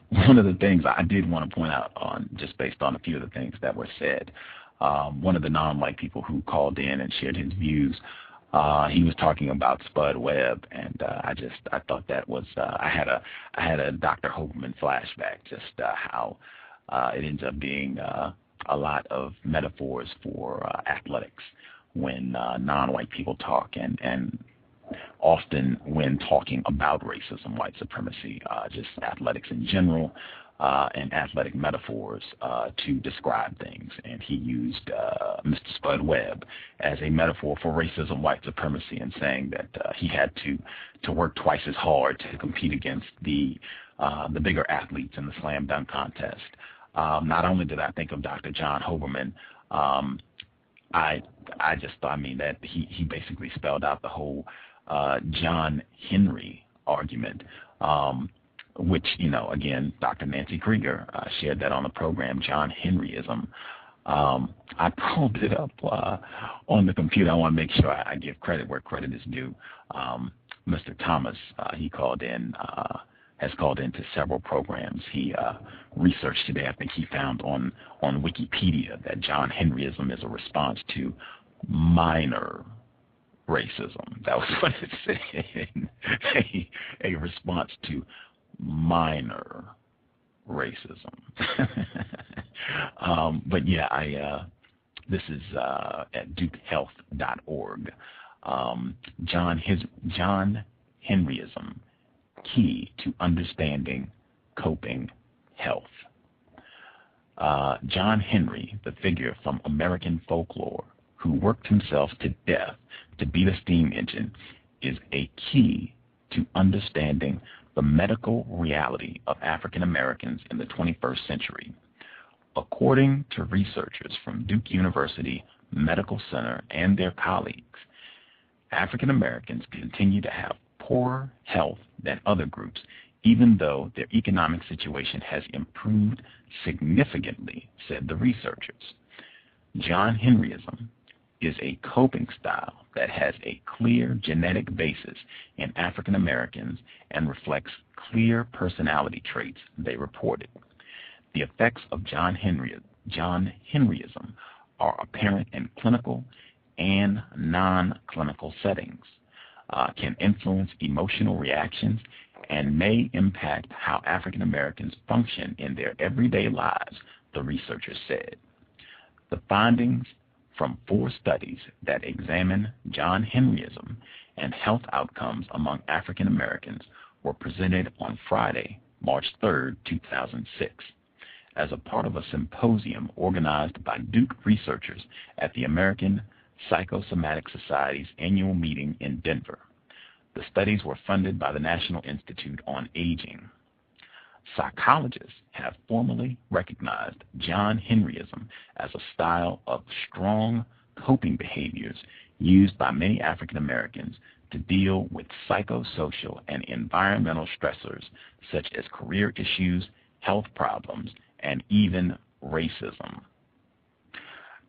one of the things I did want to point out on just based on a few of the things that were said, one of the non-white people who called in and shared his views, he was talking about Spud Webb, and I thought that was I had a Dr. Hopeman flashback, just how it ends up being a lot of metaphors for athletics when non-white people talk, and often when talking about racism, white supremacy, just athletics in general, and athletic metaphors to describe things. And he used Mr. Spud Webb as a metaphor for racism, white supremacy, and saying that he had to work twice as hard to compete against the bigger athletes in the slam dunk contest. Not only did I think of Dr. John Hoberman, I just thought, that he basically spelled out the whole John Henry argument, which, again, Dr. Nancy Krieger shared that on the program, John Henryism. I pulled it up on the computer. I want to make sure I give credit where credit is due. Mr. Thomas, he called in, has called into several programs. He researched today, I think he found on Wikipedia that John Henryism is a response to minor racism. That was what it said. a response to minor racism. But yeah, this is at dukehealth.org. John Henryism, key to understanding coping health. John Henry, the figure from American folklore who worked himself to death to beat a steam engine, is a key to understanding the medical reality of African Americans in the 21st century. According to researchers from Duke University Medical Center and their colleagues, African Americans continue to have poorer health than other groups, even though their economic situation has improved significantly, said the researchers. John Henryism is a coping style that has a clear genetic basis in African Americans and reflects clear personality traits, they reported. The effects of John Henryism are apparent in clinical and non-clinical settings, can influence emotional reactions, and may impact how African Americans function in their everyday lives, the researchers said. The findings from 4 studies that examine John Henryism and health outcomes among African Americans were presented on Friday, March 3, 2006, as a part of a symposium organized by Duke researchers at the American Psychosomatic Society's annual meeting in Denver. The studies were funded by the National Institute on Aging. Psychologists have formally recognized John Henryism as a style of strong coping behaviors used by many African Americans to deal with psychosocial and environmental stressors such as career issues, health problems, and even racism.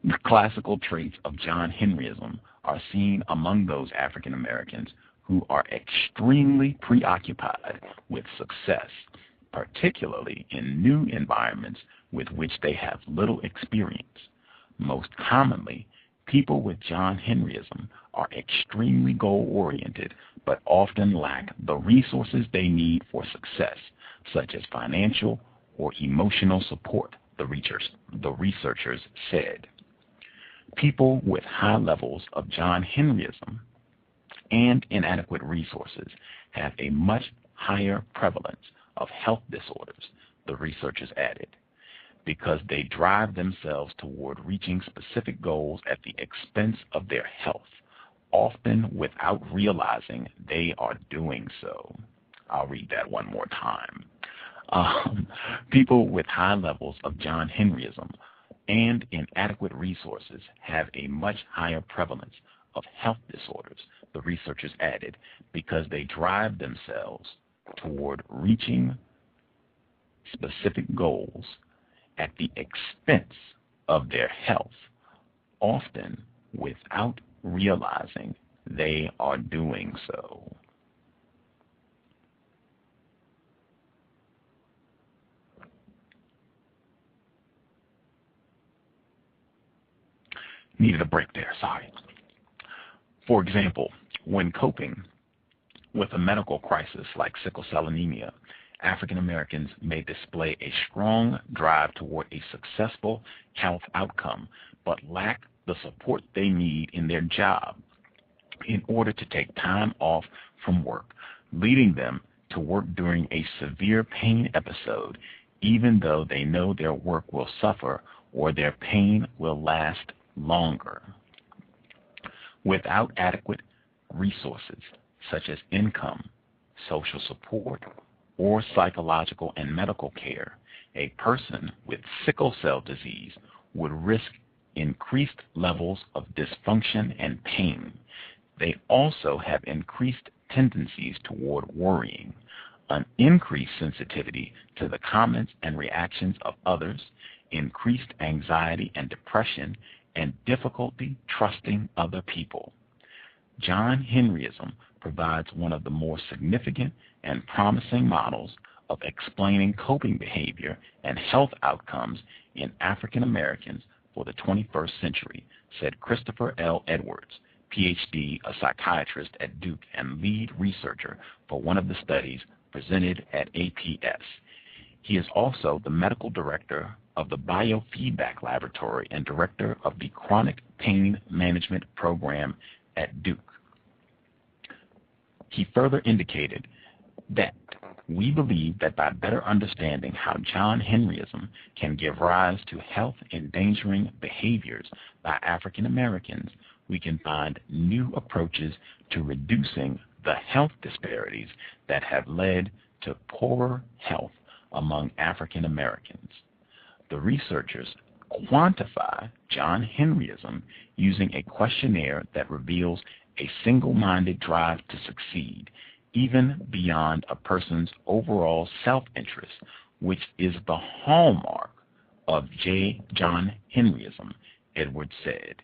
The classical traits of John Henryism are seen among those African Americans who are extremely preoccupied with success, particularly in new environments with which they have little experience. Most commonly, people with John Henryism are extremely goal-oriented but often lack the resources they need for success, such as financial or emotional support, the researchers said. People with high levels of John Henryism and inadequate resources have a much higher prevalence of health disorders, the researchers added, because they drive themselves toward reaching specific goals at the expense of their health, often without realizing they are doing so. I'll read that one more time. People with high levels of John Henryism and inadequate resources have a much higher prevalence of health disorders, the researchers added, because they drive themselves toward reaching specific goals at the expense of their health, often without realizing they are doing so. Needed a break there, sorry. For example, when coping with a medical crisis like sickle cell anemia, African Americans may display a strong drive toward a successful health outcome, but lack the support they need in their job in order to take time off from work, leading them to work during a severe pain episode, even though they know their work will suffer or their pain will last longer. Without adequate resources such as income, social support, or psychological and medical care, a person with sickle cell disease would risk increased levels of dysfunction and pain. They also have increased tendencies toward worrying, an increased sensitivity to the comments and reactions of others, increased anxiety and depression, and difficulty trusting other people. John Henryism provides one of the more significant and promising models of explaining coping behavior and health outcomes in African Americans for the 21st century, said Christopher L. Edwards, Ph.D., a psychiatrist at Duke and lead researcher for one of the studies presented at APS. He is also the medical director of the Biofeedback Laboratory and director of the Chronic Pain Management Program at Duke. He further indicated that we believe that by better understanding how John Henryism can give rise to health-endangering behaviors by African Americans, we can find new approaches to reducing the health disparities that have led to poorer health among African Americans. The researchers quantify John Henryism using a questionnaire that reveals a single-minded drive to succeed, even beyond a person's overall self-interest, which is the hallmark of John Henryism, Edwards said.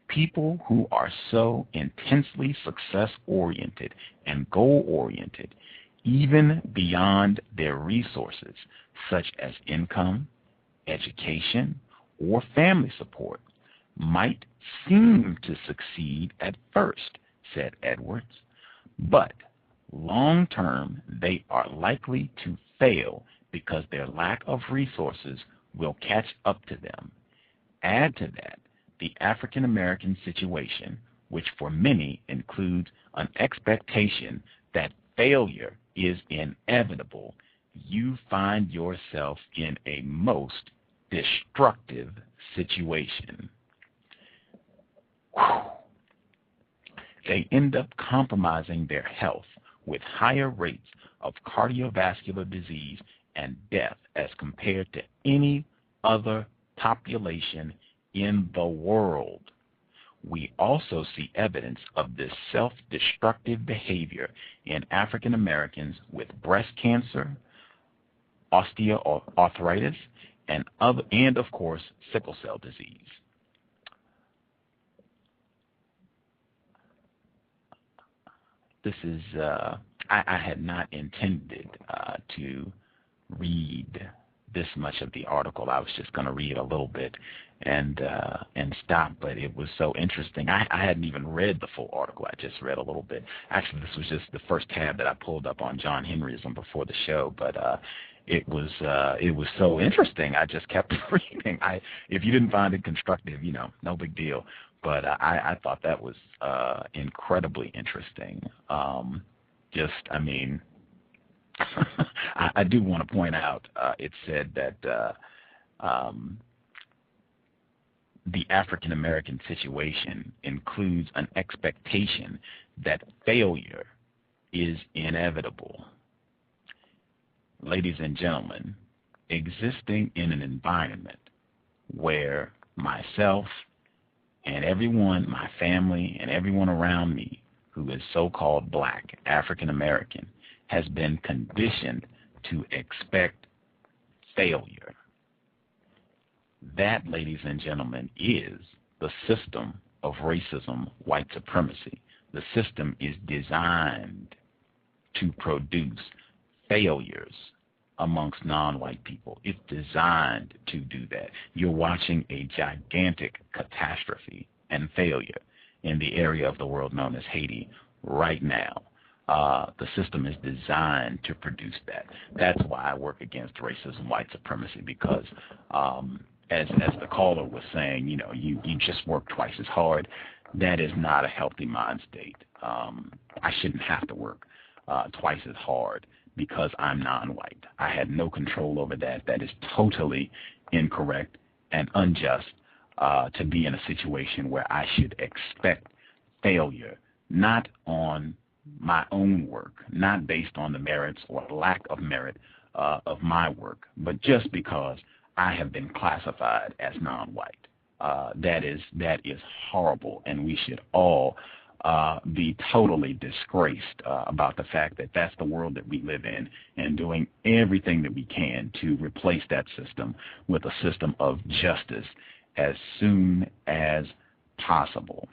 People who are so intensely success-oriented and goal-oriented, even beyond their resources, such as income, education, or family support, might seem to succeed at first, said Edwards, but long-term they are likely to fail because their lack of resources will catch up to them. Add to that the African American situation, which for many includes an expectation that failure is inevitable, you find yourself in a most destructive situation. They end up compromising their health with higher rates of cardiovascular disease and death as compared to any other population in the world. We also see evidence of this self-destructive behavior in African Americans with breast cancer, osteoarthritis, and of course, sickle cell disease. This is, I had not intended to read this much of the article. I was just going to read a little bit and stop, but it was so interesting. I hadn't even read the full article. I just read a little bit. Actually, this was just the first tab that I pulled up on John Henryism before the show, but it was so interesting. I just kept reading. If you didn't find it constructive, no big deal. But I thought that was incredibly interesting. I do want to point out, it said that the African American situation includes an expectation that failure is inevitable. Ladies and gentlemen, existing in an environment where myself and everyone, my family, and everyone around me who is so-called black, African American, has been conditioned to expect failure. That, ladies and gentlemen, is the system of racism, white supremacy. The system is designed to produce failures amongst non-white people. It's designed to do that. You're watching a gigantic catastrophe and failure in the area of the world known as Haiti right now. The system is designed to produce that. That's why I work against racism, white supremacy, because as the caller was saying, you just work twice as hard. That is not a healthy mind state. I shouldn't have to work twice as hard because I'm non-white. I had no control over that. That is totally incorrect and unjust to be in a situation where I should expect failure, not on my own work, not based on the merits or lack of merit of my work, but just because I have been classified as non-white. That is horrible, and we should all be totally disgraced about the fact that that's the world that we live in, and doing everything that we can to replace that system with a system of justice as soon as possible.